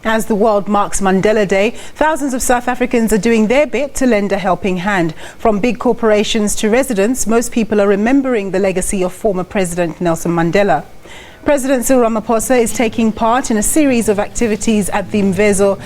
As the world marks Mandela Day, thousands of South Africans are doing their bit to lend a helping hand. From big corporations to residents, most people are remembering the legacy of former President Nelson Mandela. President Cyril Ramaphosa is taking part in a series of activities at Mvezo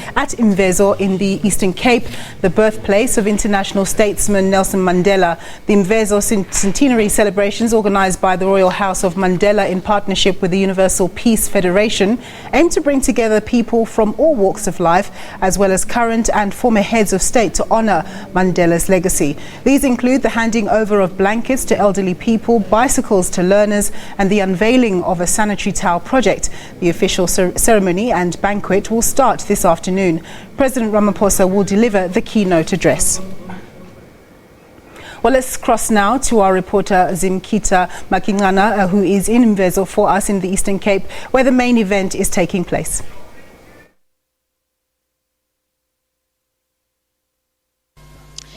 in the Eastern Cape, the birthplace of international statesman Nelson Mandela. The Mvezo Centenary celebrations, organized by the Royal House of Mandela in partnership with the Universal Peace Federation, aim to bring together people from all walks of life, as well as current and former heads of state, to honor Mandela's legacy. These include the handing over of blankets to elderly people, bicycles to learners, and the unveiling of a sanitary towel project. The official ceremony and banquet will start this afternoon. President Ramaphosa will deliver the keynote address. Well, let's cross now to our reporter Zimkita Makingana, who is in Mvezo for us in the Eastern Cape, where the main event is taking place.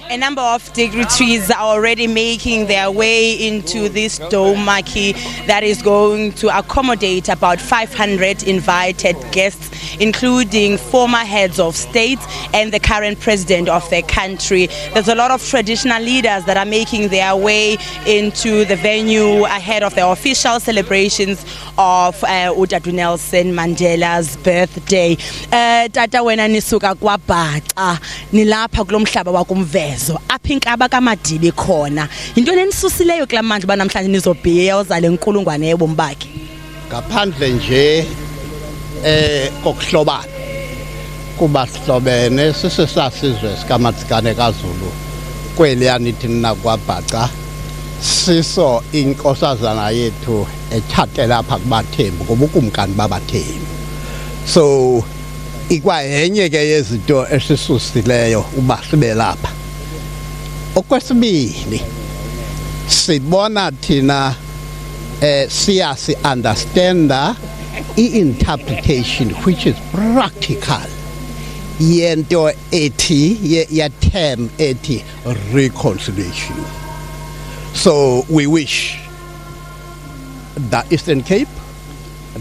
A number of dignitaries are already making their way into this dome marquee that is going to accommodate about 500 invited guests, including former heads of state and the current president of the country. There's a lot of traditional leaders that are making their way into the venue ahead of the official celebrations of Nelson Mandela's birthday. Tata wena nisuka kwaBhaca nilapha kulomhlaba wakumvezo apha inkaba kaMadibe khona into nenisusileyo kula manje banamhlanje nizobhiyoza lenkulungwane yebomi bakhe ngaphandle nje kokuhlobana kuba sihlobene sisesasizwe sikaMatsikane kaZulu kweliyani thina kwaBhaca siso inkosazana yethu etshatela apha kubaThembu kuba ukumkani babaThembu so ikwayenye ke yezinto esisusileyo uba sibe lapha. Okwesibili sibona thina siyasi understanda i-interpretation which is practical yento ethi ye term ethi reconciliation. So we wish the Eastern Cape,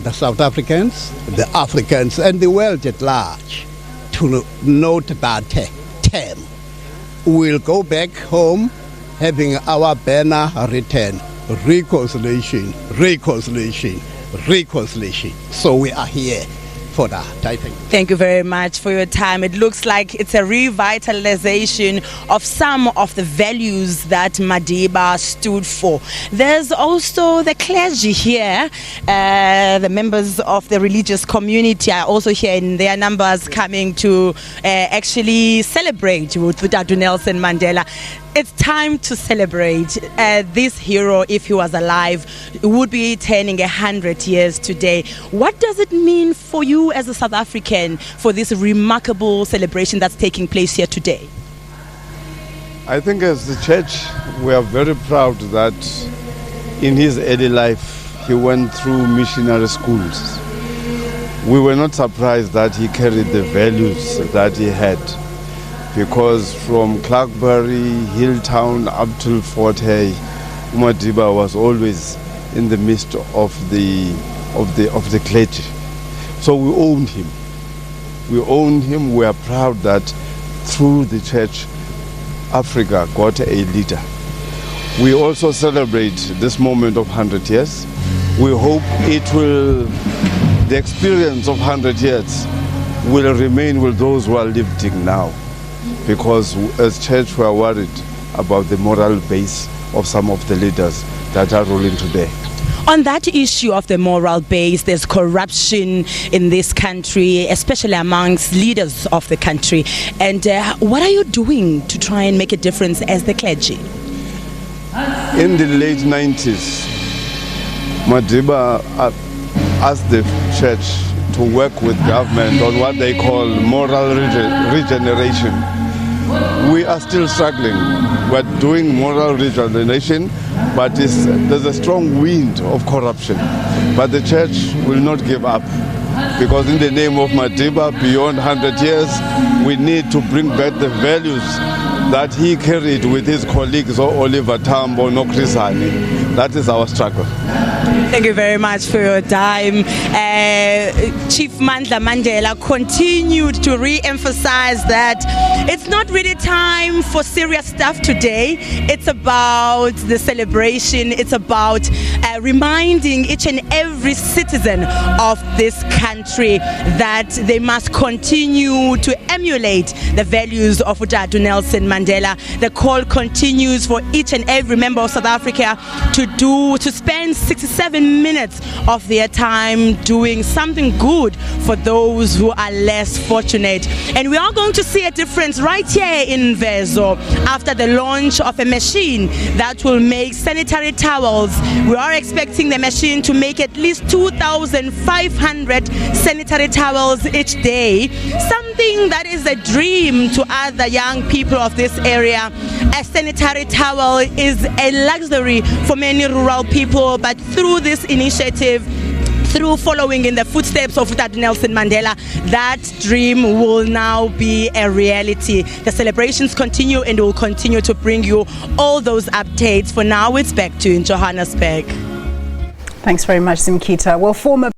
the South Africans, the Africans and the world at large to note that term. We'll go back home having our banner written reconciliation, reconciliation, reconciliation. So we are here for that, I think. Thank you very much for your time. It looks like it's a revitalization of some of the values that Madiba stood for. There's also the clergy here. The members of the religious community are also here in their numbers, coming to actually celebrate with Nelson Mandela. It's time to celebrate this hero. If he was alive, would be turning 100 years today. What does it mean for you as a South African for this remarkable celebration that's taking place here today? I think as the church, we are very proud that in his early life, he went through missionary schools. We were not surprised that he carried the values that he had, because from Clarkbury, Hilltown up to Fort Hay, Madiba was always in the midst of the clergy. So we owned him. We owned him. We are proud that through the church, Africa got a leader. We also celebrate this moment of 100 years. We hope the experience of 100 years will remain with those who are living now, because as church we are worried about the moral base of some of the leaders that are ruling today. On that issue of the moral base, there's corruption in this country, especially amongst leaders of the country. And what are you doing to try and make a difference as the clergy? In the late 90s, Madiba asked the church to work with government on what they call moral regeneration. We are still struggling. We're doing moral regeneration, but there's a strong wind of corruption. But the church will not give up, because in the name of Madiba, beyond 100 years, we need to bring back the values that he carried with his colleagues, Oliver Tambo, Nokrisani. That is our struggle. Thank you very much for your time. Chief Mandela continued to re-emphasize that it's not really time for serious stuff today. It's about the celebration. It's about reminding each and every citizen of this country that they must continue to emulate the values of Utatu Nelson Mandela. The call continues for each and every member of South Africa to spend 67 minutes of their time doing something good for those who are less fortunate. And we are going to see a difference right here in Mvezo after the launch of a machine that will make sanitary towels. We are expecting the machine to make at least 2,500 sanitary towels each day, something that is a dream to other young people of this area. A sanitary towel is a luxury for many rural people, but through this initiative, through following in the footsteps of Utatu Nelson Mandela, that dream will now be a reality. The celebrations continue and will continue to bring you all those updates. For now, it's back to you in Johannesburg. Thanks very much, Zimkita. Well, former